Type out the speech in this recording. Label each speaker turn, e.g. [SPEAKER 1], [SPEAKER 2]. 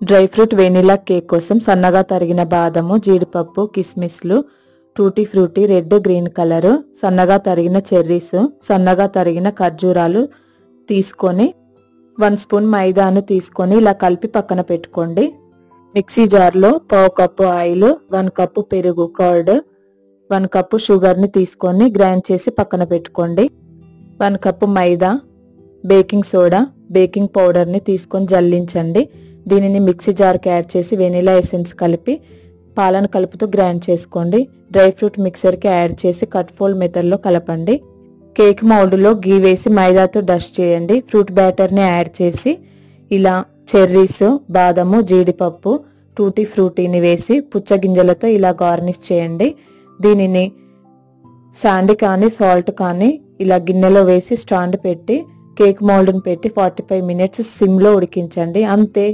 [SPEAKER 1] Dry fruit vanilla cake కోసం సన్నగా తరిగిన బాదము, జీడిపప్పు, కిస్మిస్లు, tutti frutti red green colour, సన్నగా తరిగిన చెర్రీస్, సన్నగా తరిగిన ఖర్జూరాలు తీసుకొని 1 స్పూన్ మైదాను తీసుకొని ఇలా కలిపి పక్కన పెట్టుకోండి. మిక్సీ జార్లో పావు కప్పు ఆయిల్, 1 కప్పు పెరుగు కర్డ్, 1 కప్పు షుగర్ని తీసుకొని గ్రైండ్ చేసి పక్కన పెట్టుకోండి. 1 కప్పు మైదా, బేకింగ్ సోడా, బేకింగ్ పౌడర్ని తీసుకొని జల్లించండి. దీనిని మిక్సీ జార్కి యాడ్ చేసి వెనిలా ఎసెన్స్ కలిపి పాలను కలుపుతూ గ్రైండ్ చేసుకోండి. డ్రై ఫ్రూట్ మిక్సర్కి యాడ్ చేసి కట్ ఫోల్డ్ మెథడ్లో కలపండి. కేక్ మౌల్డ్లో గీ వేసి మైదాతో డస్ట్ చేయండి. ఫ్రూట్ బ్యాటర్ని యాడ్ చేసి ఇలా చెర్రీస్, బాదము, జీడిపప్పు, టూటీ ఫ్రూటీని వేసి పుచ్చగింజలతో ఇలా గార్నిష్ చేయండి. దీనిని శాండ్ కానీ సాల్ట్ కానీ ఇలా గిన్నెలో వేసి స్టాండ్ పెట్టి కేక్ మౌల్డ్ని పెట్టి 45 మినిట్స్ సిమ్లో ఉడికించండి. అంతే.